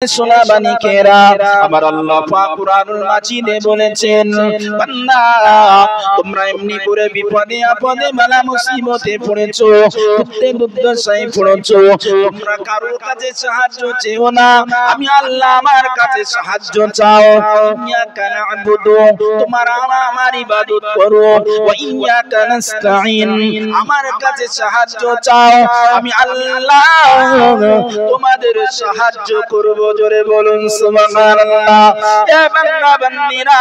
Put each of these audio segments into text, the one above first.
সোনা বানিকেরা, আমার আল্লাহ পাক কুরআনুল মাজিদে বলেছেন, বান্দা তোমরা এমনি করে বিপদে আপদে বালা মুসিবতে পড়েছো, দুর্দশায় পড়েছো, তোমরা কারোর কাছে সাহায্য চেও না, আমি আল্লাহ আমার কাছে সাহায্য চাও। ইয়াকা না'বুদু, তোমরা আমার ইবাদত করো, ওয়া ইয়াকা নাস্তাঈন, আমার কাছে সাহায্য চাও, আমি আল্লাহ তোমাদের সাহায্য করব। জোরে বলুন সুবহানাল্লাহ। এ বান্দা বান্দীরা,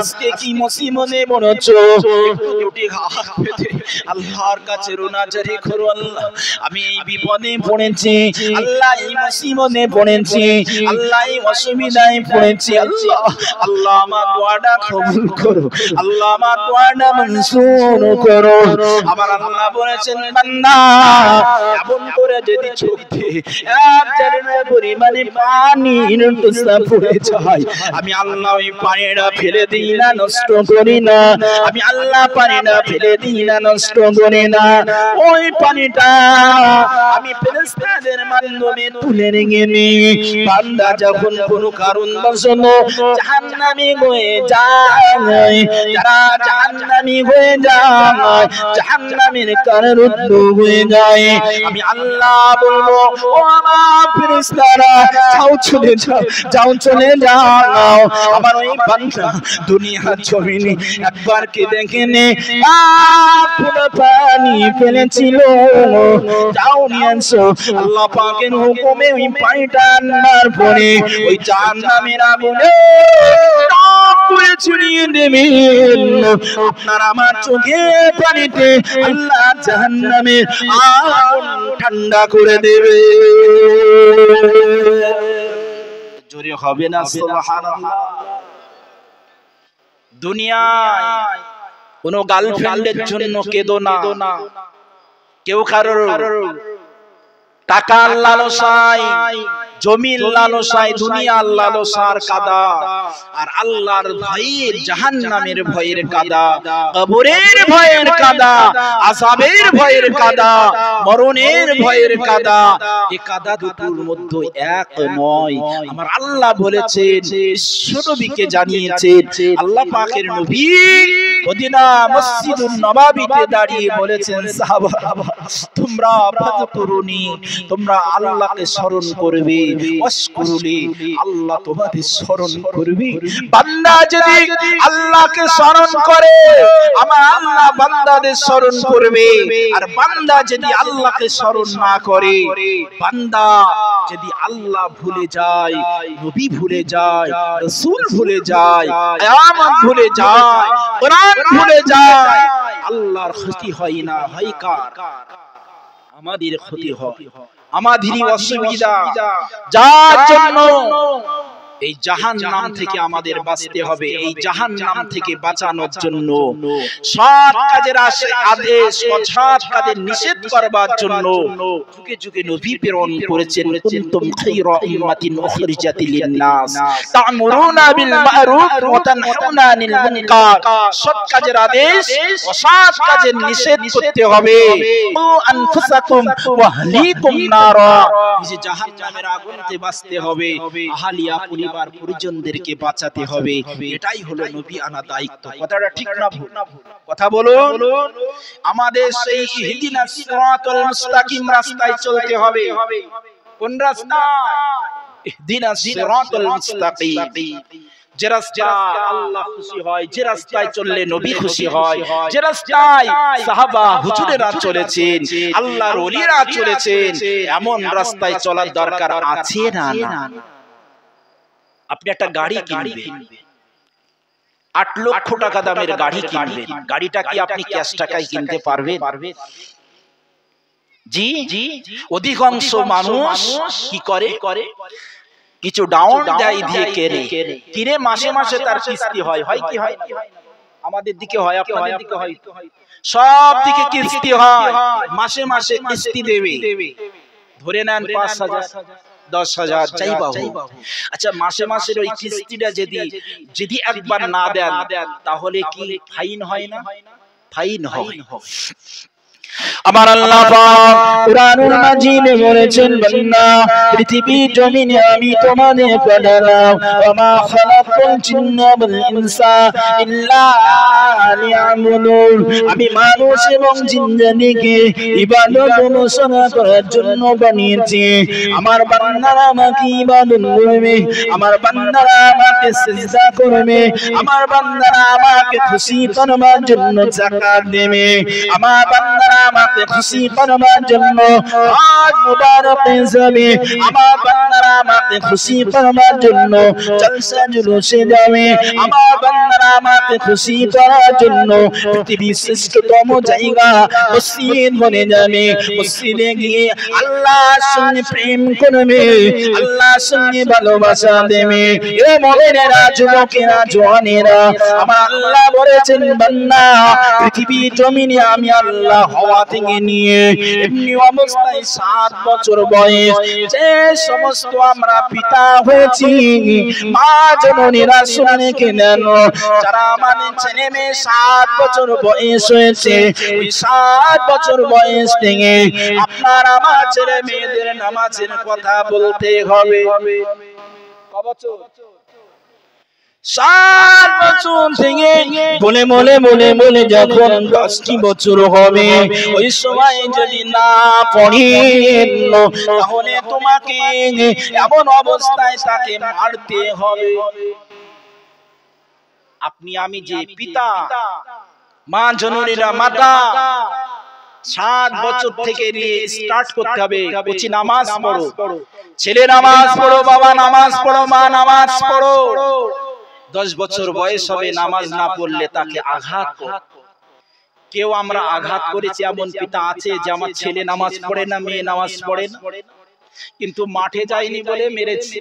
আজকে কি মুসিবতে পড়েছো, একটু দুটি হাত পেতে আল্লাহর কাছে রোনাজারি করো। আল্লাহ আমি এই বিপদে পড়েছি, আল্লাহ এই মুসিবতে পড়েছি, আল্লাহ এই অসুবিধায় পড়েছি, আল্লাহ আল্লাহ আমার দোয়াটা কবুল করো, আল্লাহ আমার দোয়াটা মঞ্জুর করো। আমার আল্লাহ বলেছেন, বান্দা এমন করে যদি চোখ দিয়ে এক জারের পরিমাণে পানির টুকরা পড়ে যায়, আমি আল্লাহ ওই পানিটা ফেলে দিই না, নষ্ট করি না, আমি আল্লাহ পানিটা ফেলে দিই না, নষ্ট করি না, ওই পানিটা আমি ফেরেশতাদের মাধ্যমে তুলে নিয়ে নিই। বান্দা যখন কোনো কারণবশত জাহান্নামী হয়ে যায়, যারা জাহান্নামী হয়ে যায়, জাহান্নামের কারারুদ্ধ হয়ে যায়, আমি আল্লাহ বলবো, ও আমার ফেরেশতারা যাও চলে যাও, যাও চলে যাও। আমার ওই বান্দা দুনিয়ার জমিনে একবার কে দেখেনে পুরো পানি ফেলেছিল, যাও নিয়ে আসো। আল্লাহ পাকের হুকুমে ওই পানিটা আনার পরে ওই জাহান্নামের আগুনে পুড়ে ছড়িয়ে দেবেন। আপনার আমার চোখের পানিতে আল্লাহ জাহান্নামের আগুন ঠান্ডা করে দেবে। জোরে হবে না সুবহানাল্লাহ। দুনিয়ায় কোন গার্লফ্রেন্ডের জন্য কেঁদো না, কেউ কারোর টাকার লালসায়, জমির লালসায়, দুনিয়ার লালসার কাদা, আর আল্লাহর ভয়ের, জাহান্নামের ভয়ের কাদা, কবরের ভয়ের কাদা, আযাবের ভয়ের কাদা, মরণের ভয়ের কাদা, এই কাদা দুটোর মধ্যে এক নয়। আমার আল্লাহ বলেছেন, বিশ্বনবীকে জানিয়েছেন, আল্লাহ পাকের নবী মদিনা মসজিদুন নববীতে দাঁড়িয়ে বলেছেন, সাহাবারা তোমরা ফাযকুরুনি, তোমরা আল্লাহকে স্মরণ করবে, ওয়াশকুরুলি, আল্লাহ তোমাদের স্মরণ করবে। বান্দা যদি আল্লাহকে স্মরণ করে, আমার আল্লাহ বান্দাদের স্মরণ করবে। আর বান্দা যদি আল্লাহকে স্মরণ না করে, বান্দা যদি আল্লাহ ভুলে যায়, নবী ভুলে যায়, রাসূল ভুলে যায়, কিয়ামত ভুলে যায়, কোরআন ভুলে যায়, আল্লাহর ক্ষতি হয় না, হয় কার? আমাদের ক্ষতি হয়, আমাদেরই অসুবিধা। যার জন্য এই জাহান্নাম থেকে আমাদের বাঁচতে হবে। এই জাহান্নাম থেকে বাঁচানোর জন্য সৎ কাজের আদেশ, অসৎ কাজের নিষেধ করবার জন্য যুগে যুগে নবী প্রেরণ করেছেন। কুনতুম খায়রা উম্মাতিন উখরিজাত লিন-নাস তা'মুরুনা বিল মা'রুফ ওয়া তানহাউনা আনিল মুনকার। সৎ কাজের আদেশ, অসৎ কাজের নিষেধ করতে হবে। কু আনফুসাকুম ওয়া আহলিকুম নারা, নিজে জাহান্নামের আগুন থেকে বাঁচতে হবে, আহলিয়া পরিবার পরিজনদেরকে বাঁচাতে হবে। এটাই হলো নবী আনা দায়িত্ব। কথাটা ঠিক না ভুল? কথা বলুন। আমাদের সেই ইহদিনাস সিরাতাল মুস্তাকিম রাস্তায় চলতে হবে। কোন রাস্তা? ইহদিনাস সিরাতাল মুস্তাকিম, যে রাস্তায় আল্লাহ খুশি হয়, যে রাস্তায় চললে নবী খুশি হয়, যে রাস্তায় সাহাবা হুজুরেরা চলেছেন, আল্লাহর ওলিরা চলেছেন, এমন রাস্তায় চলার দরকার আছে না? আপনি একটা গাড়ি কিনবেন, 8 লক্ষ টাকা দামের গাড়ি কিনবেন, গাড়িটা কি আপনি ক্যাশ টাকায় কিনতে পারবেন? জি, অধিকাংশ মানুষ কি করে, কিছু ডাউন দেয় দিয়ে কিনে মাসে মাসে তার কিস্তি হয়। হয় কি হয়? আমাদের দিকে হয়, আপনাদের দিকে হয়, সব দিকে কিস্তি হয়, মাসে মাসে কিস্তি দেবে। ধরে নেন 5,000, 10,000 যাই বাবু। আচ্ছা, মাসে মাসের ওই কিস্তিটা যদি একবার না দেন, তাহলে কি ফাইন হয় না? ফাইন হয়। আমার আল্লাহ পাক কুরআনুল মাজিদে বলেছেন বান্দা পৃথিবী জমিনে আমি তোমাদের পাঠালাম ওয়া মা খালাকুল জিন্না ওয়াল ইনসা ইল্লা লিয়াবুদুন আমি মানুষ এবং জিন্নাকে ইবাদত অনুসরণ করার জন্য বানিয়েছি আমার বান্দারা আমাকে ইবাদত করবে আমার বান্দারা আমাকে সিজদা করবে আমার বান্দারা আমাকে খুশি করবার জন্য যাকাত দেবে আমার বান্দারা আমাকে খুশি করবার জন্য আজ মুবারক হিসাবে আমার বান্দারা আমাকে খুশি করবার জন্য জলসা জুলুসে যাবে আমার বান্দারা আমাকে খুশি করার জন্য পৃথিবীর শ্রেষ্ঠতম জায়গা মসজিদ বনে যাবে মসজিদে গিয়ে আল্লাহর সঙ্গে প্রেম করবে আল্লাহর সঙ্গে ভালোবাসা দেবে এ মুমিনেরা যুবকেরা জওয়ানেরা আমার আল্লাহ বলেছেন বান্দা পৃথিবীর জমিনে আমি আল্লাহ হওয়া থেকে নিয়ে এমনি অবস্থায় 7 বছর বয়স যে সমস্ত আমরা পিতা হয়েছি মা জননীরা শুনে কেনেন যারা আমাদের ছেলে মেয়ে 7 বছর বয়স হয়েছে ওই 7 বছর বয়স থেকে আপনার আমার ছেলে মেয়েদের নামাজের কথা বলতে হবে কত বছর 7 বছর থেকে বলে বলে বলে বলে যখন 10টি বছর হবে ওই সময় যদি না পড়েন তাহলে তোমাকে এমন অবস্থায় তাকে মারতে হবে আপনি আমি যে পিতা মা জননীরা মাতা 7 বছর থেকে স্টার্ট করতে হবে কোচি নামাজ পড়ো ছেলে নামাজ পড়ো বাবা নামাজ পড়ো মা নামাজ পড়ো 10 বছর বয়স হবে নামাজ না পড়লে তাকে আঘাত করো কেউ আমরা আঘাত করেছি এমন পিতা আছে যে আমার ছেলে নামাজ পড়ে না মেয়ে নামাজ পড়ে না কিন্তু মাঠে যায়নি বলে মেরেছি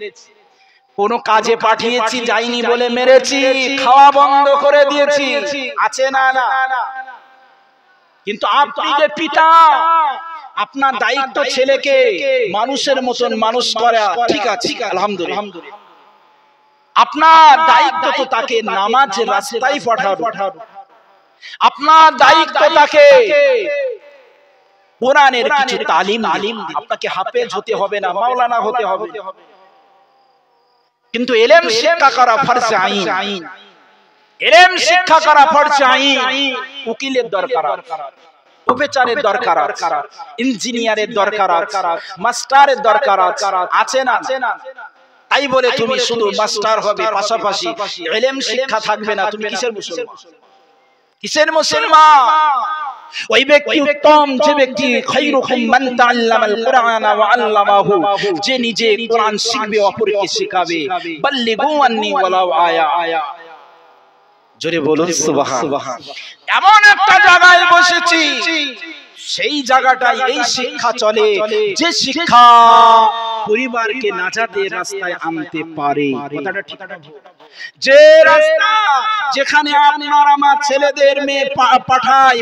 কোনো কাজে পাঠিয়েছি যায়নি বলে মেরেছি খাওয়া বন্ধ করে দিয়েছি আছে না না কিন্তু আপনি যে পিতা আপনার দায়িত্ব ছেলেকে মানুষের মতন মানুষ করা ঠিক আছে আলহামদুলিল্লাহ আপনার দায়িত্ব তো তাকে নামাজের রাস্তায় পাঠানো আপনার দায়িত্ব তাকে কোরআনের কিছু তালিম আপনাকে হাফেজ হতে হবে না মাওলানা হতে হবে কিন্তু ইলম শিক্ষা করা ফরজ আইন ইলম শিক্ষা করা ফরজ আইন উকিলের দরকার প্রফেসরের দরকার ইঞ্জিনিয়ারের দরকার মাস্টারের দরকার আছে না তাই বলে তুমি শুধু মাস্টার হবে পাশাপাশি ইলম শিক্ষা থাকবে না তুমি কিসের মুসলমান ওই ব্যক্তি উত্তম যে ব্যক্তি খায়রুকুম মান তাআল্লামাল কুরআনা ওয়া আল্লামাহু যে নিজে কোরআন শিখবে অপরকে শেখাবে বাল্লিগু আন্নী ওয়ালাউ আয়া জোরে বলুন সুবহান এমন একটা জায়গায় বসেছি সেই জায়গাটায় এই শিক্ষা চলে যে শিক্ষা পরিবারকে নাজাতের রাস্তায় আনতে পারে কথাটা ঠিক না যে রাস্তা যেখানে আপনার আমার ছেলেদের পাঠায়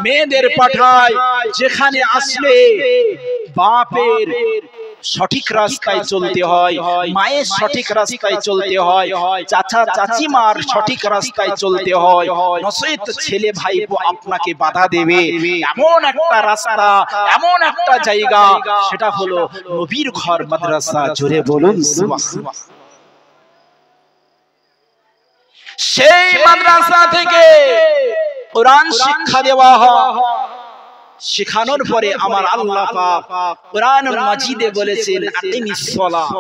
মেয়েদের পাঠায় যেখানে আসলে বাপের সঠিক রাস্তায় চলতে হয় মায়ের সঠিক রাস্তায় চলতে হয় চাচা চাচিমার সঠিক রাস্তায় চলতে হয় নয়তো ছেলে ভাইপো আপনাকে বাধা দেবে এমন একটা রাস্তা এমন একটা জায়গা সেটা হলো নবীর ঘর মাদ্রাসা জোরে বলুন সুবহানাল্লাহ সেই মাদ্রাসা থেকে কোরআন শিক্ষা দেওয়া হয় শিখানোর পরে আমার আল্লাহ পাক কোরআনুল মাজিদে বলেছেন আকিমিস সালাত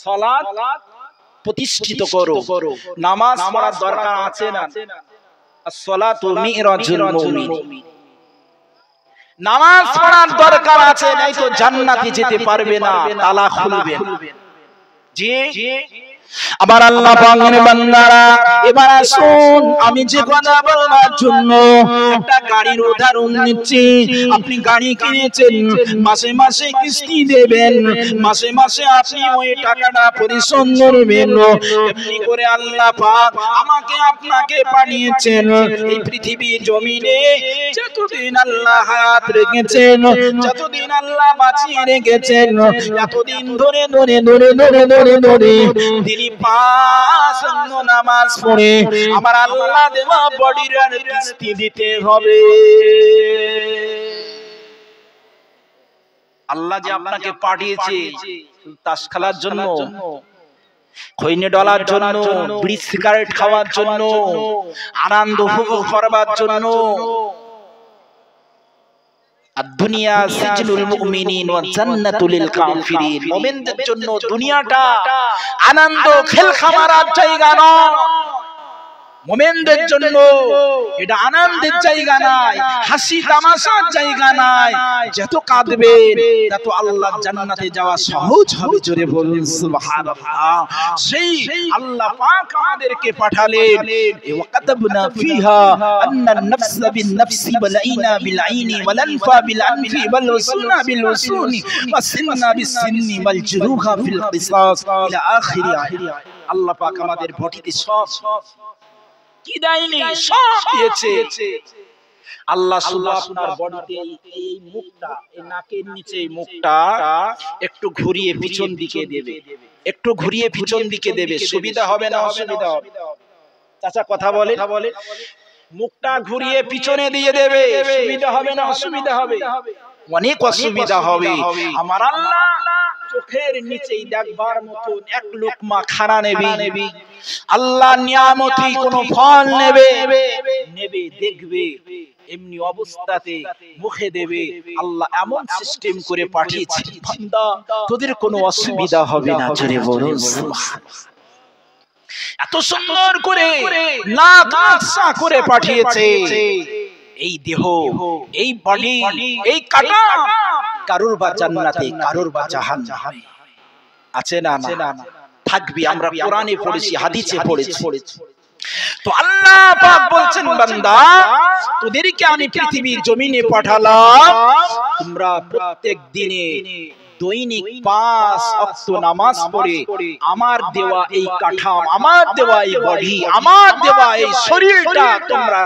সালাত প্রতিষ্ঠিত করো নামাজ পড়ার দরকার আছে না as-salatu mi'rajul মুমিন নামাজ পড়ার দরকার আছে নাই তো জান্নাতে যেতে পারবে না তালা খুলবে জি আবার আল্লাহ পাকের বান্দারা এবার আসুন আমি যে কথা বলার জন্য একটা গাড়ির উদাহরণ নিচ্ছি আপনি গাড়ি কিনেছেন মাসে মাসে কিস্তি দেবেন মাসে মাসে আপনি ওই টাকাটা পরিশোধ করবেন এমনি করে আল্লাহ পাক আমাকে আপনাকে পাঠিয়েছেন এই পৃথিবীর জমিনে যতদিন আল্লাহ হায়াত রেখেছেন যতদিন আল্লাহ বাঁচিয়ে রেখেছেন এতদিন ধরে ধরে ধরে ধরে ধরে ধরে তিনি 5 ওয়াক্ত নামাজ পড়ে আমার আল্লাহ দেওয়া বডির কিস্তি দিতে হবে আল্লাহ যে আপনাকে পাঠিয়েছে তাস খেলার জন্য, খৈনি ডলার জন্য, বিড়ি সিগারেট খাওয়ার জন্য, আনন্দ উপভোগ করবার জন্য। আর দুনিয়া সিজনুল মুমিনিন ওয়া জান্নাতুল লিল কাফিরিন, মুমিনদের জন্য দুনিয়াটা আনন্দ খেলখামারার জায়গা নয়, মুমিনদের জন্য এটা আনন্দের জায়গা নয়, হাসি তামাশার জায়গা নয়। যত কাঁদবেন তত আল্লাহর জান্নাতে যাওয়া সহজ হবে। জোরে বলুন সুবহানাল্লাহ। সেই আল্লাহ পাক আমাদেরকে পাঠালেন, ওয়া কাতাবনা ফিহা আন্নান নাফসা বিন নাফসি ওয়াল আইনা বিল আইনি ওয়াল আনফা বিল আনফি ওয়াল উসুনা বিল উসুনি ওয়াস সিন্না বিস সিন্নি ওয়াল জুরুহা ফিল কিসাস ইলা আখিরি আয়াত। আল্লাহ পাক আমাদের বডিতে সব কি দেয়নি, সব দিয়েছে। আল্লাহ শুধু আপনার বডিতে এই মুখটা, এই নাকের নিচে এই মুখটা একটু ঘুরিয়ে পিছন দিকে দেবে, একটু ঘুরিয়ে পিছন দিকে দেবে। সুবিধা হবে না অসুবিধা হবে? চাচা কথা বলে, মুখটা ঘুরিয়ে পিছনে দিয়ে দেবে, সুবিধা হবে না অসুবিধা হবে? অনেক অসুবিধা হবে। আমার আল্লাহ চোখের নিচেই দেখবার মতন এক লোকমা খানা নেবে, আল্লাহ নিয়ামতি কোন ফল নেবে, দেখবে, এমনি অবস্থাতে মুখে দেবে। আল্লাহ এমন সিস্টেম করে পাঠিয়েছে, বান্দা তোদের কোনো অসুবিধা হবে না। জোরে বলুন সুবহানাল্লাহ। এত সুন্দর করে নাক নকশা করে পাঠিয়েছে। এই দেহ, এই বডি, এই কাটা কারুর বা জান্নাতে, কারুর বা জাহান্নামে আছে না? থাকবি। আমরা কোরআনে পড়েছি, হাদিসে পড়েছি। তো আল্লাহ পাক বলছেন, বান্দা তোদেরকে আমি পৃথিবীর জমিনে পাঠালাম, তোমরা প্রত্যেক দিনে দৈনিক 5 ওয়াক্ত নামাজ পড়ে আমার দেওয়া এই কাঠাম, আমার দেওয়া এই বডি, আমার দেওয়া এই শরীরটা তোমরা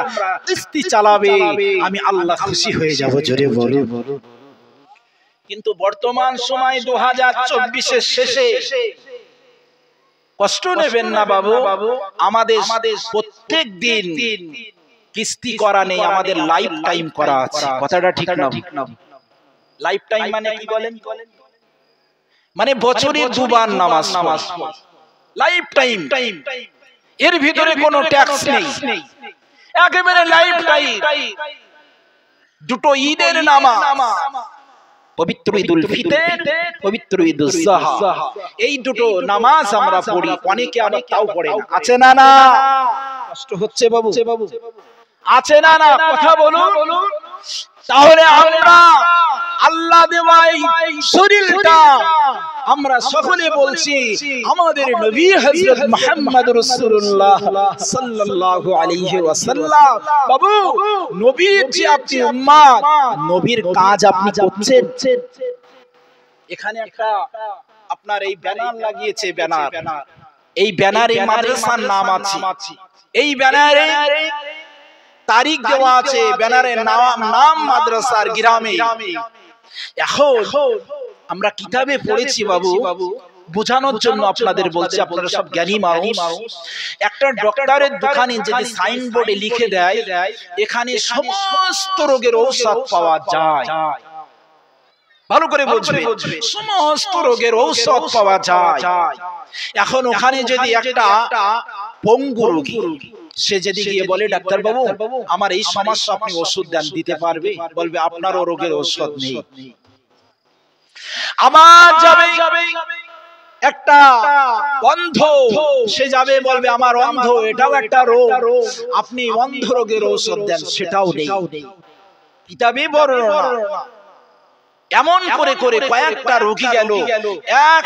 কিস্তি চালাবে, আমি আল্লাহ খুশি হয়ে যাব। জোরে বলো। কিন্তু বর্তমান সময় 2024-এর শেষে, কষ্ট নেবেন না বাবু, আমাদের প্রত্যেক দিন কিস্তি করা নেই, আমাদের লাইফ টাইম করা আছে। কথাটা ঠিক না? লাইফ টাইম মানে কি বলেন? মানে বছরে 2 বার নামাজ, লাইফ টাইম। এর ভিতরে কোনো ট্যাক্স নেই, একেবারে লাইফ টাইম। দুটো ঈদের নামাজ, পবিত্র ঈদুল ফিতর, পবিত্র ঈদুল আযহা, এই দুটো নামাজ আমরা পড়ি। অনেকে আবার তাও পড়ে না। আছে না? না কষ্ট হচ্ছে বাবু? আছে না? না কথা বলুন। তাহলে আমরা আল্লাহ দেওয়া এই শরীরটা আমরা সকলে বলছি আমাদের নবী হযরত মুহাম্মদ রাসূলুল্লাহ সাল্লাল্লাহু আলাইহি ওয়াসাল্লাম। বাবু, নবীর যে আপনি উম্মত, নবীর কাজ আপনি করছেন। এখানে একটা আপনার এই ব্যানার লাগিয়েছে, ব্যানার। এই ব্যানারে মাদ্রাসার নাম আছে, এই ব্যানারে তারিখ দেওয়া আছে, ব্যানারের নাম মাদ্রাসার গ্রামে। এখন আমরা কিতাবে পড়েছি বাবু, বোঝানোর জন্য আপনাদের বলছি, আপনারা সব জ্ঞানী মানুষ। একটা ডক্টরের দোকানে যদি সাইনবোর্ডে লিখে দেয় এখানে সমস্ত রোগের ঔষধ পাওয়া যায়, ভালো করে বুঝবে, সমস্ত রোগের ঔষধ পাওয়া যায়। এখন ওখানে যদি একটা পঙ্গু রোগী, সে যদি গিয়ে বলে ডাক্তার বাবু আমার এই সমস্যা, আপনি ওষুধ দেন, দিতে পারবে? বলবে আপনারও রোগের ওষুধ নেই। আমার যাবে একটা অন্ধ, সে যাবে বলবে আমার অন্ধ, এটাও একটা রোগ, আপনি অন্ধ রোগের ওষুধ দেন, সেটাও নেই। কিতাবে বর্ণনা। এমন করে করে কয়েকটা রোগী গেল,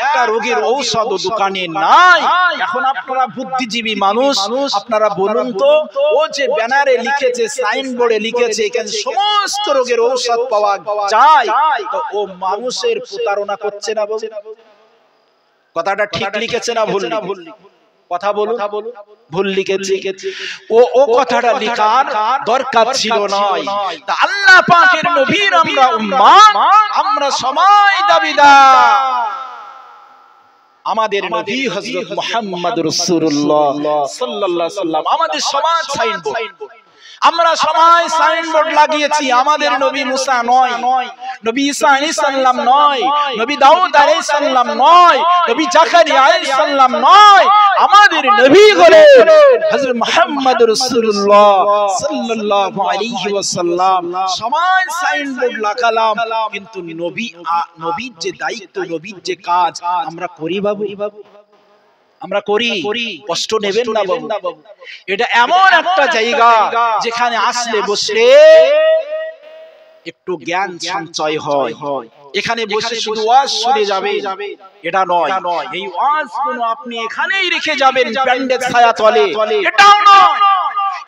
একটা রোগীর ঔষধ দোকানে নাই। এখন আপনারা বুদ্ধিজীবী মানুষ, আপনারা বলুন তো, ও যে ব্যানারে লিখেছে, সাইনবোর্ডে লিখেছে এখানে সমস্ত রোগের ঔষধ পাওয়া যায়, তো ও মানুষের প্রতারণা করছে না? কথাটা ঠিক লিখেছে না ভুল? কথা বলুন, ভুল লিখেছে। ও কথাটা লেখার দরকার ছিল না। তা আল্লাহ পাকের নবীর আমরা উম্মত, আমরা সবাই দাবিদার। আমাদের নবী হযরত মুহাম্মদ রাসূলুল্লাহ সাল্লাল্লাহু আলাইহি ওয়াসাল্লাম আমাদের সমাজ সাইনবোর্ড। আমরা সবাই সাইনবোর্ড লাগিয়েছি আমাদের নবী মুসা নয়, নবী ঈসা আলাইহিস সালাম নয়, নবী দাউদ আলাইহিস সালাম নয়, নবী জাকারিয়া আলাইহিস সালাম নয়, আমাদের নবী হলেন হযরত মুহাম্মদ রাসূলুল্লাহ সাল্লাল্লাহু আলাইহি ওয়াসাল্লাম। সবাই সাইনবোর্ড লাগালাম, কিন্তু নবীর যে দায়িত্ব, নবীর যে কাজ আমরা করি বাবু, আমরা করি। কষ্ট নেবেন না বাবু, এটা এমন একটা জায়গা যেখানে আসলে বসলে একটু জ্ঞান সঞ্চয় হয়। এখানে বসে শুধু ওয়াজ শুনে যাবে এটা নয়, এই ওয়াজ গুলো আপনি এখানেই রেখে যাবেন প্যান্ডেল ছায়া তলে, এটাও নয়।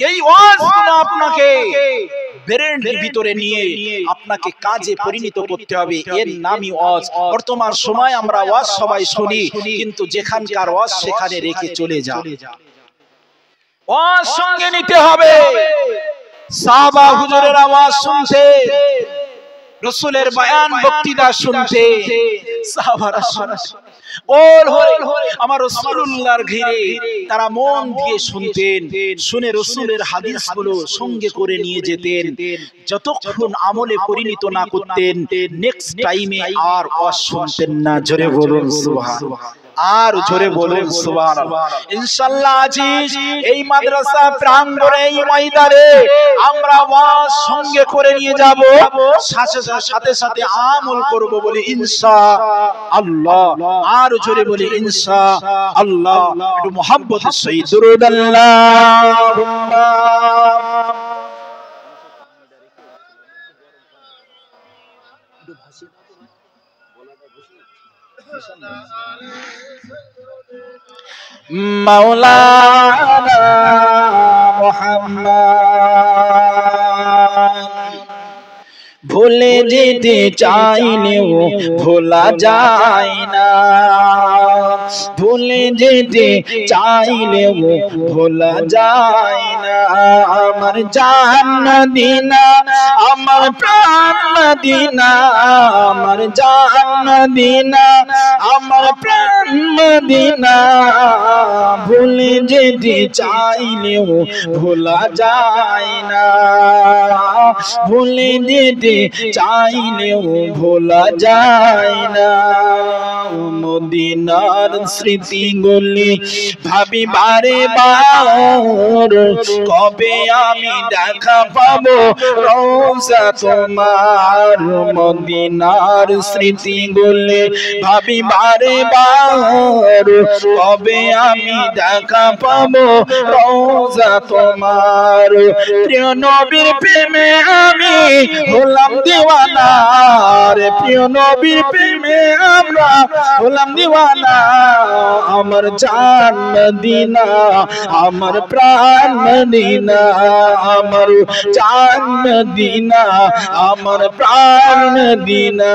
এই ওয়াজ গুলো আপনাকে ব্রেনের ভিতরে নিয়ে আপনাকে কাজে পরিণত করতে হবে, এর নামই ওয়াজ। বর্তমান সময় আমরা ওয়াজ সবাই শুনি, কিন্তু যেখানকার ওয়াজ সেখানে রেখে চলে যাও। ওয়াজ সঙ্গে নিতে হবে। সাহাবা হুজুরের আওয়াজ শুনতে, রাসূলের বয়ান বক্তৃতা শুনতে সাহাবারা বল হয়ে আমার রাসূলুল্লাহর ঘিরে তারা মন দিয়ে শুনতেন, শুনে রাসূলের হাদিসগুলো সঙ্গে করে নিয়ে যেতেন। যতক্ষণ আমলে পরিণত না করতেন নেক্সট টাইমে আর ওয়াজ শুনতেন না। জোরে বলুন সুবহানাল্লাহ, আর জোরে বলুন সুবহানাল্লাহ। ইনশাআল্লাহ আজিজ এই মাদ্রাসা প্রাঙ্গণে, এই ময়দানে আমরা ওয়াজ সঙ্গে করে নিয়ে যাব, সাথে সাথে আমল করব বলি ইনশাআল্লাহ। আর জোরে বলি ইনশাআল্লাহ। একটু মুহাব্বতের সহিত দুরূদ আল্লাহুম্মা মাওলানা মুহাম্মদ। ভুলে যেতে চাইলেও ভোলা যায় না, ভুলে যেতে চাইলেও ভোলা যায় না। আমার জান মদিনা, আমার প্রাণ মদিনা, আমার জান মদিনা, আমার প্রাণ মদিনা। ভুলে যেতে চাইলেও ভোলা যায় না, ভুলে যেতে চাইলেও ভোলা যায় না। মদিনার স্মৃতিগুলি ভাবি বারে বার, কবে আমি দেখা পাবো রওজা তোমার। মদিনার স্মৃতিগুলি ভাবি বারে বার, কবে আমি দেখা পাবো রওজা তোমার। প্রিয় নবীর প্রেমে আমি হলাম দিওয়ানা রে, প্রিয় নবীর প্রেমে আমরা হলাম দিওয়ানা। আমার জান মদিনা, আমার প্রাণ মদিনা, আমার জান মদিনা, আমার প্রাণ মদিনা।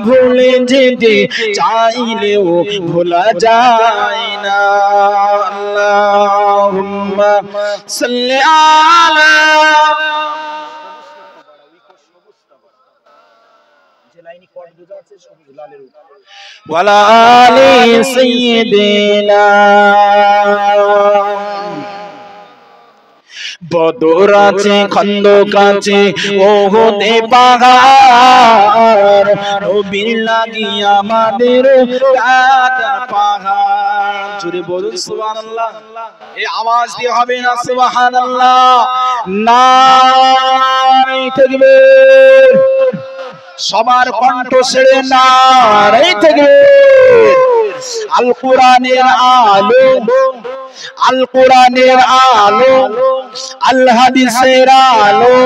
ভুলে যেতে চাইলেও ভোলা যায় না। আল্লাহুম্মা সাল্লি আলা ওয়ালা আলি সাইয়্যিদিনা। বদর আছে, খন্দক আছে, ওহুদে পাহাড়, নবীর লাগি আমাদের কাদার পাহাড়। জোরে বলুন সুবহানাল্লাহ। এই আওয়াজ দিয়ে হবে না সুবহানাল্লাহ। নারে তাকবীর। সবার কণ্ঠ ছেড়ে নারে তাকবীর। আল কোরআনের আলো, আল কোরআনের আলো, আল হাদিসের আলো।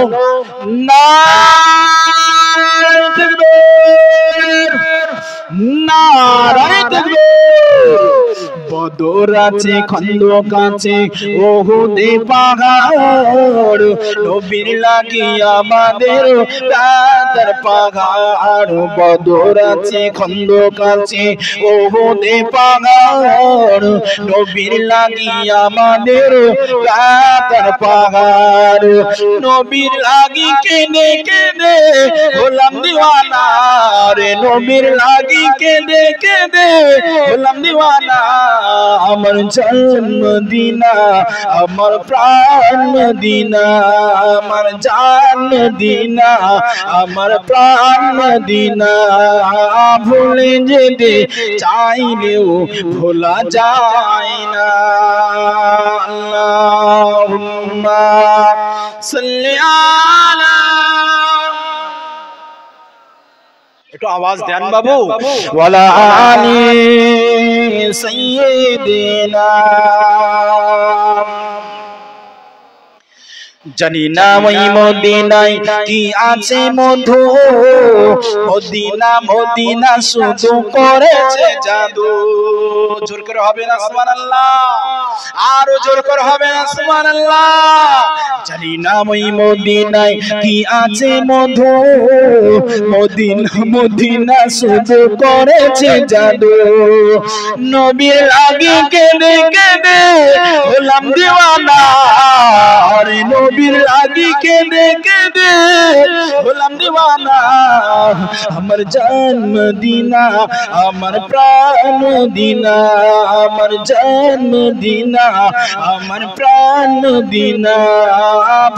নারে তাকবীর, নারে তাকবীর। বদর আছে, খন্দক আছে, ওহুদে পাহাড়, নবীর লাগি আমাদের কাদার পাহাড়। বদর আছে, খন্দক আছে, ওহুদে পাহাড়, নবীর লাগি আমাদের কাদার পাহাড়। নবীর লাগি কেঁদে কেঁদে হলাম দিওয়ানা রে, নবীর লাগি কেঁদে কেঁদে হলাম দিওয়ানা। আমার জান মদিনা, আমার প্রাণ মদিনা, আমার জান মদিনা, আমার প্রাণ মদিনা। ভুলে যেতে চাইলেও ভোলা যায় না। আল্লাহুম্মা সাল্লি আলা, একটু আওয়াজ দেন বাবু, ওয়ালা আলি সাইয়্যিদিনা। জানি না ওই মদিনায় কি আছে মধু, মদিনা মদিনা শুধু করেছে জাদু। জোর করে হবে না সুবহানাল্লাহ, আরো জোর করে হবে না সুবহানাল্লাহ। জানি না ওই মদিনায় কি আছে মধু, মদিনা মদিনা শুধু করেছে জাদু। নবীর লাগি কেঁদে কেঁদে হলাম দিওয়ানা, আরে নবীর লাগি কেঁদে কেঁদে হলাম দিওয়ানা। আমার জান মদিনা, আমার প্রাণ মদিনা, আমার জান মদিনা, আমার প্রাণ মদিনা।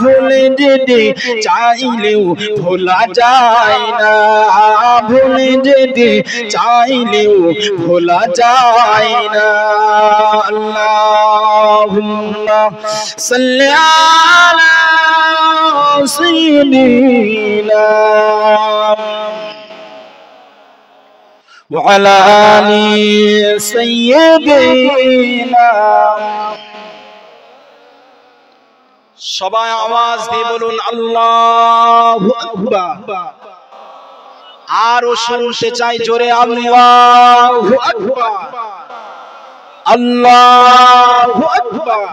ভুলে যেতে চাইলেও ভোলা যায় না, ভুলে যেতে চাইলেও ভোলা যায় না। আল্লাহুম্মা সাল্লি আলা সাইয়্যিদিনা ওয়া আলা আলি সাইয়্যিদিনা। সবাই আওয়াজ দিয়ে বলুন আল্লাহু আকবার। আরো শুনতে চাই জোরে আল্লাহু আকবার, আল্লাহু আকবার।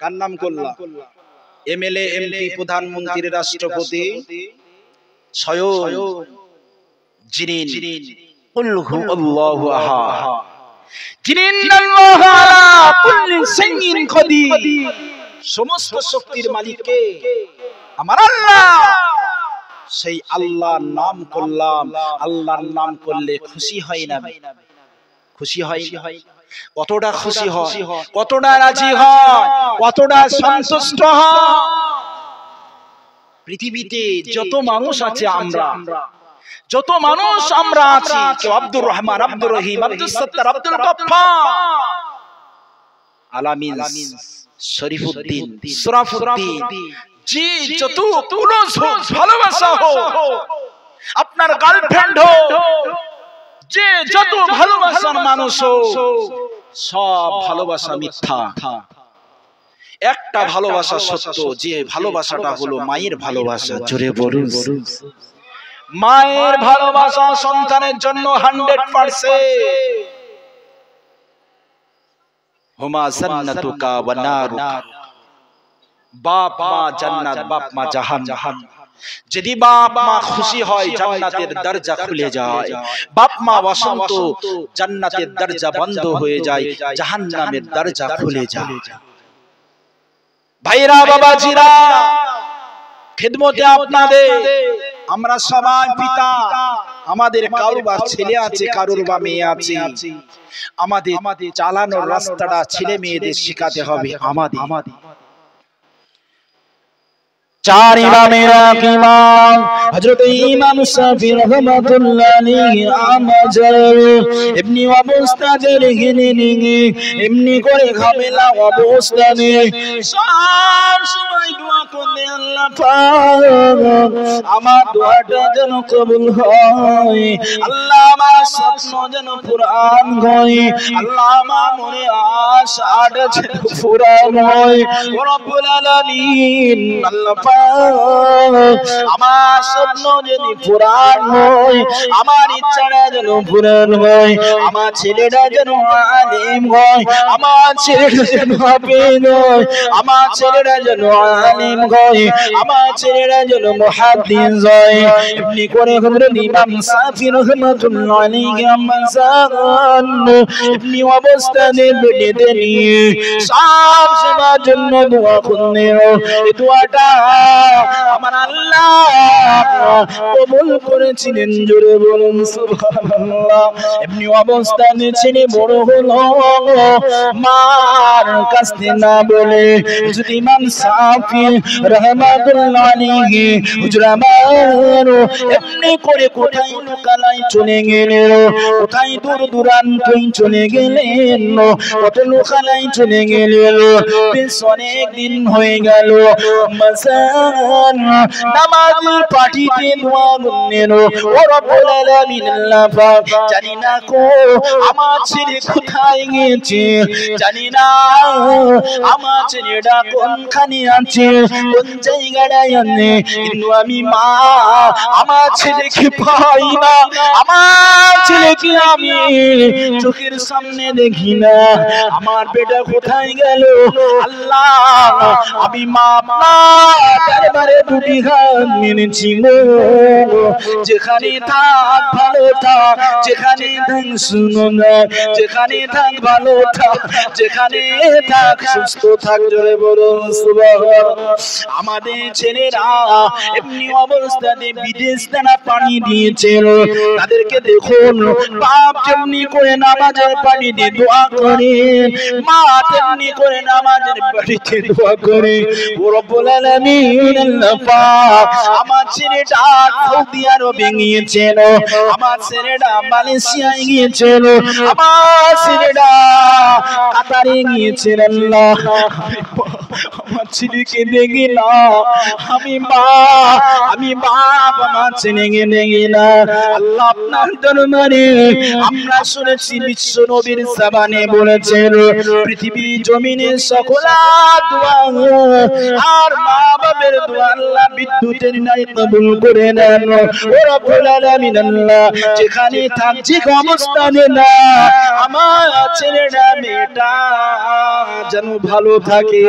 কার নাম করলাম? এমএলএ, এমপি, প্রধানমন্ত্রী, রাষ্ট্রপতি, স্বয়ং যিনি কুল হুয়াল্লাহু আহাদ, যিনি আল্লাহু আলা কুল্লি শাইইন কাদির, সমস্ত শক্তির মালিক কে? আমার আল্লাহ। সেই আল্লাহর নাম করলাম। আল্লাহর নাম করলে খুশি হয় না? খুশি হয়? কতটা খুশি হয়, কতটা রাজি হয়, কতটা সন্তুষ্ট হয়। পৃথিবীতে যত মানুষ আছে, আমরা যত মানুষ আমরা আছি, কেউ আব্দুর রহমান, আব্দুর রহিম, আব্দুল সত্তার, আব্দুল গফফার, আলামিন, শরীফুদ্দিন, সরাফুদ্দিন, জি যত পুরুষ হোক, ভালোবাসা হোক, আপনার গার্লফ্রেন্ড হোক, যে যত ভালোবাসার মানুষ হোক, সব ভালোবাসা মিথ্যা। একটা ভালোবাসা সত্য, যে ভালোবাসাটা হলো মায়ের ভালোবাসা। জোরে বলুন, মায়ের ভালোবাসা সন্তানের জন্য 100%। হুমা জান্নাতুকা ওয়া নারুকা, বাপ মা জান্নাত, বাপ মা জাহান্নাম। যদি বাপ মা খুশি হয় জান্নাতের দরজা খুলে যায়, বাপ মা অসন্ত জান্নাতের দরজা বন্ধ হয়ে যায়, জাহান্নামের দরজা খুলে যায়। ভাইরা বাবাজিরা, খিদমতে আপনাদের, আমরা সবাই পিতা, আমাদের কারোর বা ছেলে আছে, কারোর বা মেয়ে আছে। আমাদের চালানোর রাস্তাটা ছেলে মেয়েদের শিখাতে হবে। আমাদের চার ইমামের ইমাম হযরত ইমাম শাফি রাহমাতুল্লাহ আলাইহি আমাজার ইবনে ওয়াবস্তাদের হিনিনি এমনি করে খাবেলা অবস্থানে সব সময় দোয়া করলে আল্লাহ পাক আমার দোয়াটা যেন কবুল হয়, আল্লাহ আমার স্বপ্ন যেন পূরণ হয়, আল্লাহ আমার মনে আশাটা যেন পূরণ হয়। রব্বুল আলামিন, আল্লাহ আমার স্বপ্ন যদি পূরণ হয়, আমার ইচ্ছাটা যেন পূরণ হয়, আমার ছেলেটা যেন আলেম হয়, আমার ছেলেটা যেন হাফেজ হয়, আমার ছেলেটা যেন আলেম হয়, আমার ছেলেটা যেন মুহাদ্দিস হয়। এমনি করে হযরত ইমাম শাফি রাহমাতুল্লাহ আলাইহি আমাজান এমনি অবস্থানে বেঁধে নিয়ে সব সময়ের জন্য দোয়া করলেন। এই দোয়াটা আমার আল্লাহ কবুল করেছিলেন। জোরে বলুন সুবহানাল্লাহ। এমনি অবস্থানে ছেলে বড় হলো, মার কাছে না বলে যদি ইমাম শাফি রাহমাতুল্লাহ আলাইহি হুজুর আমার এমনি করে কোথায় লোকালয় চলে গেলেন, কোথায় দূর দূরান্তই চলে গেলেন, কত লোকালয় চলে গেলেন। বেশ অনেক দিন হয়ে গেল মাসান নামাজের পাটিতে দোয়া করলেন, ও রব্বুল আলামিন আল্লাহ পাক জানি না কো আমার ছেলে কোথায় গিয়েছে, জানি না আমার ছেলেটা কোনখানে আছে, কোন জায়গায় আছে, কিন্তু আমি মা আমার ছেলেকে পাই না, আমার ছেলেকে আমি চোখের সামনে দেখি না, আমার বেটা কোথায় গেল। আল্লাহ আমি মা আপনার দরবারে দুটি হাত মেনেছি গো, যেখানে থাক ভালো থাক, যেখানে থাক শুনো না, যেখানে থাক ভালো থাক, যেখানে থাক সুস্থ থাক। জোরে বলুন সুবহানাল্লাহ। আমাদের ছেলেরা এমনি অবস্থাতে বিদেশ তারা পানি দিয়েছিল, তাদেরকে দেখুন বাপ যেমনি করে নামাজের পানি দিয়ে দোয়া করে, মা তেমনি করে নামাজের পানিতে দোয়া করে। ও রব্বুল আলামিন আল্লাহ পাক আমার ছেলেটা সৌদি আরবে গিয়েছিল, আমার ছেলেটা মালয়েশিয়ায় গিয়েছিল, আমার ছেলেটা কাতারে গিয়েছিল। আল্লাহ আমার ছেলেকে দেখি না, আমি মা আমার ছেলেকে দেখি না। আল্লাহ আপনার দরবারে আমরা শুনেছি বিশ্ব নবীর জবানে বলেছেন, পৃথিবী জমিনের সকল দোয়া আর মা বাবার দোয়া আল্লাহ বিদ্যুতের ন্যায় কবুল করে নেন। ও রব্বুল আলামিন আল্লাহ যেখানে থাক যে অবস্থানে না, আমার ছেলেটা মেয়েটা যেন ভালো থাকে।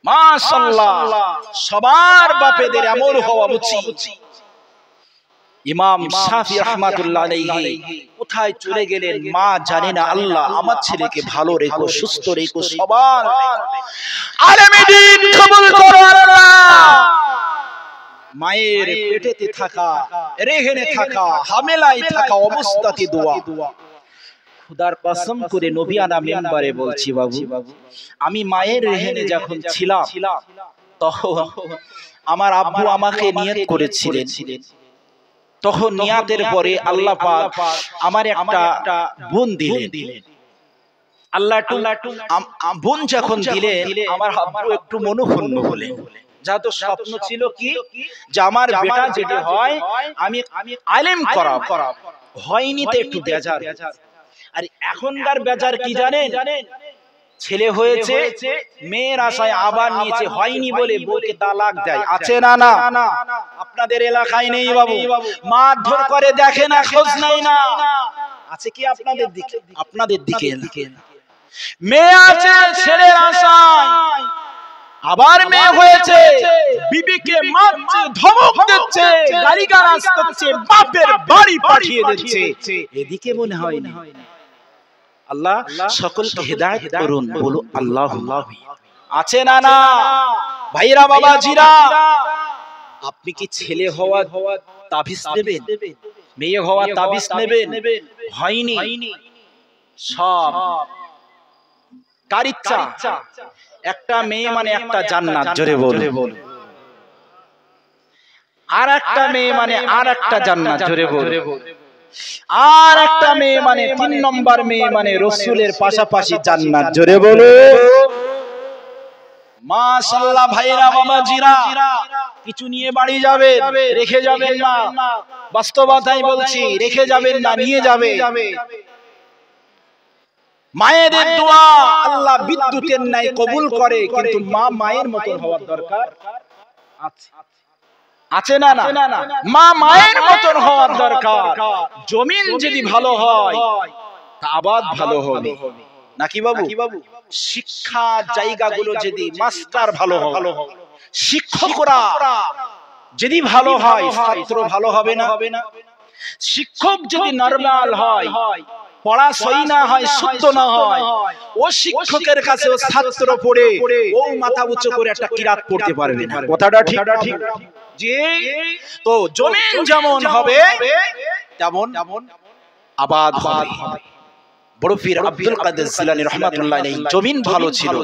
মাশাআল্লাহ, সবার বাপেদের আমল হওয়া উচিত। ইমাম শাফি রাহমাতুল্লাহ আলাইহি কোথায় চলে গেলেন মা জানে না, আল্লাহ আমার ছেলেকে ভালো রেখো, সুস্থ রেখো, সবার আলেমে দ্বীন কবুল করো আল্লাহ। মায়ের পেটেতে থাকা, রেহেনে থাকা, হামেলায় থাকা অবস্থাতে দোয়া। খুদার কসম করে নবিয়ানা মেম্বারে বলছি বাবু, আমি মায়ের রেহেনে যখন ছিলাম তখন আমার আব্বু আমাকে নিয়ত করেছিলেন, তখন নিয়াতের পরে আল্লাহ পাক আমার একটা বোন দিলেন। আল্লাহ বোন যখন দিলেন আমার আব্বু একটু মনোক্ষুণ্ণ হলেন, যা তো স্বপ্ন ছিল কি যে আমার বেটা যেটা হয় আমি আলেম করাব, হয়নি তো একটু বেজার। আর এখনকার বেজার কি জানেন, ছেলে হয়েছে মেয়ের আশায় আবার নিয়েছে, হয়নি বলে বউকে তালাক দেয়। আছে না না? আপনাদের এলাকায় নেই বাবু? মারধর করে, দেখে না, খোঁজ নাই না? আছে কি আপনাদের দিকে? আপনাদের দিকে মেয়ে আছে ছেলের আশায়, আবার মেয়ে হয়েছে বিবিকে মারছে, ধমক দিচ্ছে, গালিগালাজ করছে, বাপের বাড়ি পাঠিয়ে দিচ্ছে। এদিকে মনে হয় না? আল্লাহ সকলকে হেদায়েত করুন, বলো আল্লাহুম্মা। আছে না না ভাইরা বাবাজিরা? আপনি কি ছেলে হওয়া তাবিজ নেবেন, মেয়ে হওয়া তাবিজ নেবেন? হয়নি, সব কার ইচ্ছা? একটা মেয়ে মানে একটা জান্নাত, জোরে বলুন। আর একটা মেয়ে মানে আর একটা জান্নাত, জোরে বলুন। আর একটা মেয়ে মানে 3 নম্বর মেয়ে মানে রাসূলের পাশাপাশি জান্নাত, জোরে বলুন। মাশাআল্লাহ ভাইরা বাবাজিরা, কিছু নিয়ে বাড়ি যাবে, রেখে যাবেন না। বাস্তবতাই বলছি, রেখে যাবেন না, নিয়ে যাবে। মায়েদের দোয়া আল্লাহ বিদ্যুতের ন্যায় কবুল করে, কিন্তু মা মায়ের মতো হওয়ার দরকার আছে। আছে না না? মা মায়ের মতন হওয়ার দরকার। জমিন যদি ভালো হয় তা আবাদ ভালো হবে নাকি বাবু? শিক্ষা জায়গাগুলো যদি মাস্টার ভালো হয়, শিক্ষকরা যদি ভালো হয়, ছাত্র ভালো হবে না? শিক্ষক যদি নরমাল হয়, পড়া সই না হয়, শুদ্ধ না হয়, ও শিক্ষকের কাছে ও ছাত্র পড়ে ও মাথা উঁচু করে একটা কিরাত পড়তে পারবে না। কথাটা ঠিক জি। তো জমিন যেমন হবে তেমন আবাদ হবে। বড় পীর আব্দুল কাদের জিলানী রাহমাতুল্লাহ আলাইহি জমিন ভালো ছিল,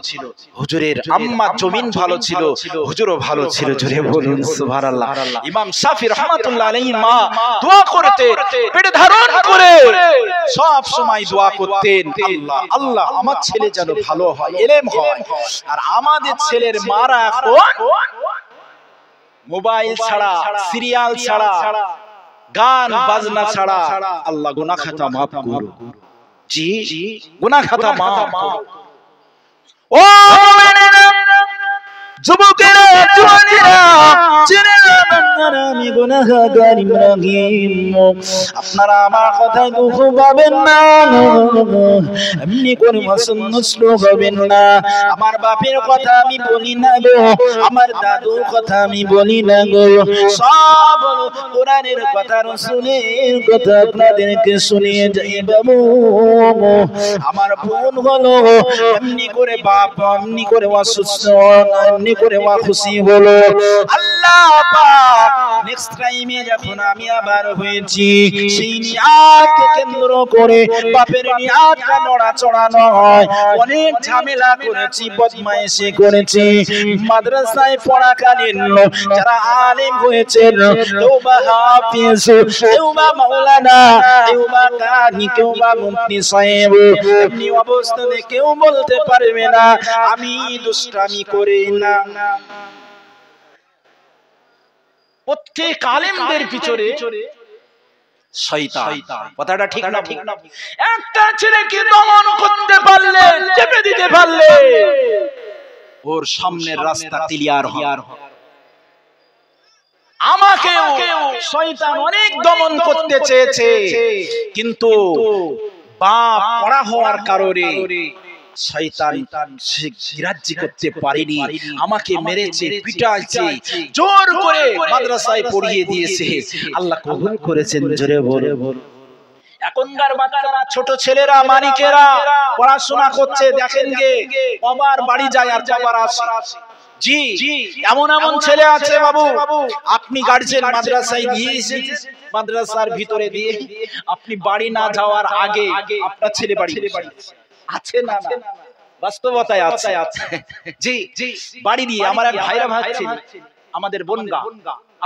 হুজুরের আম্মা জমিন ভালো ছিল, হুজুরও ভালো ছিল। জোরে বলুন সুবহানাল্লাহ। ইমাম শাফি রাহমাতুল্লাহ আলাইহি মা দোয়া করতেন, পেট ধারণ করে সব সময় দোয়া করতেন, আল্লাহ আল্লাহ আমার ছেলে যেন ভালো হয়, ইলম হয়। আর আমাদের ছেলের মারা এখন মোবাইল ছাড়া, সিরিয়াল ছাড়া, গান বাজনা ছাড়া, আল্লাহ গুনাহ খাতা মাফ করুন। জি গুনাহ খাতা মাফ করুন। ও মুমিনেরা, যুবকেরা, জওয়ানেরা, ছেলেরা, বান্দারা, আমি গুনাহগার ইব্রাহিম, আপনারা আমার কথায় দুঃখ পাবেন না, এমনি করে নষ্ট হবেন না। আমার বাপের কথা আমি বলি না গো, আমার দাদুর কথা আমি বলি না গো, সব কোরআনের কথা, রাসূলের কথা আপনাদেরকে শুনিয়ে যাই বাবু। আমার বোন হলো এমনি করে বাপ, এমনি করে অসুস্থ, এমনি করে খুশি হলো। আল্লাহ পাক নেক্সট টাইমে যখন আমি আবার হয়েছি, সেই নিয়াতকে কেন্দ্র করে বাপের নিয়াতটা নড়াচড়া নয়, অনেক ঝামেলা করেছি, বদমাইশি করেছি। মাদ্রাসায় পড়াকালীন যারা আলেম হয়েছেন, কেউ বা হাফেজ, কেউ বা মাওলানা, কেউ বা কারি, কেউ বা মুফতি সাহেব, এমনি অবস্থাতে কেউ বলতে পারবে না আমি দুষ্টামি করি না। প্রত্যেক আলেমদের পিছনে শয়তান। কথাটা ঠিক না? একটা ছেলেকে দমন করতে পারলে, চেপে দিতে পারলে, ওর সামনের রাস্তা ক্লিয়ার হয়। আমাকেও শয়তান অনেক দমন করতে চেয়েছে, কিন্তু বাপ পড়া হওয়ার কারণে শয়তান গ্রাহ্য করতে পারেনি, আমাকে মেরেছে, পিটাইছে, জোর করে মাদ্রাসায় পড়িয়ে দিয়েছে। আল্লাহ কবুল করেছেন। জোরে বলে এখনকার বাচ্চারা, ছোট ছেলেরা, মানিকেরা পড়াশোনা করছে, দেখেন গে বাবার বাড়ি যায় আর বাবার আসে। জি এমন এমন ছেলে আছে বাবু, আপনি গার্জেন মাদ্রাসায় দিয়েছেন, মাদ্রাসার ভিতরে দিয়ে আপনি বাড়ি না যাওয়ার আগে আপনার ছেলে বাড়ি আছে না? বাস্তবতায় আছে। জি বাড়ি দিয়ে আমার এক ভাইরা ভাবছে, আমাদের বনগা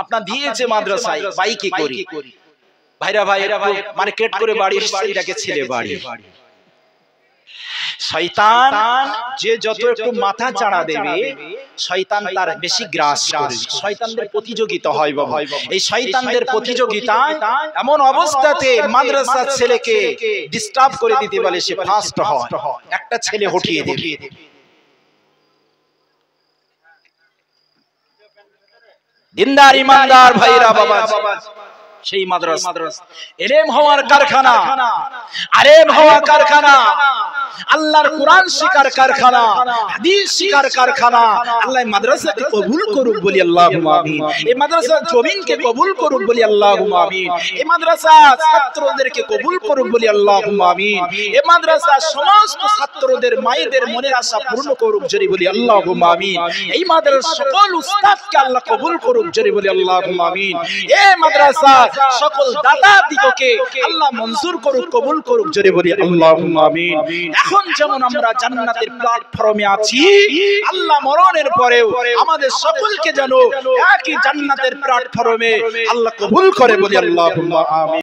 আপনার দিয়েছে মাদ্রাসায় বাইকে করি, ভাইরা মার্কেট করে বাড়ি এসেছে, এটাকে ছেলে বাড়ি। শয়তান যে যত একটু মাথা চাড়া দেবে, শয়তান তার বেশি গ্রাস করে। শয়তানদের প্রতিযোগিতা হয় বাবা। এই শয়তানদের প্রতিযোগিতায় এমন অবস্থাতে মাদ্রাসার ছেলেকে ডিস্টার্ব করে দিতে বলে, সে ফার্স্ট হয়, একটা ছেলে হটিয়ে দেবে। দিনদার ইমানদার ভাইরা বাবা, সেই মাদ্রাসা ইলম হওয়ার কারখানা, আলেম হওয়ার কারখানা, আল্লাহর কোরআন শিখার কারখানা, হাদিস শিখার কারখানা। আল্লাহ মাদ্রাসাকে কবুল করুক বলি আল্লাহুম্মা আমিন। এই মাদ্রাসার জমিনকে কবুল করুক বলি আল্লাহুম্মা আমিন। এই মাদ্রাসা ছাত্রদেরকে কবুল করুক বলি আল্লাহুম্মা আমিন। এই মাদ্রাসা সমস্ত ছাত্রদের মায়েদের মনের আশা পূর্ণ করুক জোরে বলি আল্লাহুম্মা আমিন। এই মাদ্রাসার সকল উস্তাদকে আল্লাহ কবুল করুক জোরে বলি আল্লাহুম্মা আমিন। এই মাদ্রাসা সকল দাতা দিগকে আল্লাহ মঞ্জুর করুক, কবুল করুক জোরে বলি আল্লাহুম্মা আমিন। এখন যেমন আমরা জান্নাতের প্ল্যাটফর্মে আছি, আল্লাহ মরণের পরেও আমাদের সকলকে যেন একই জান্নাতের প্ল্যাটফর্মে আল্লাহ কবুল করে বলি আল্লাহুম্মা আমিন।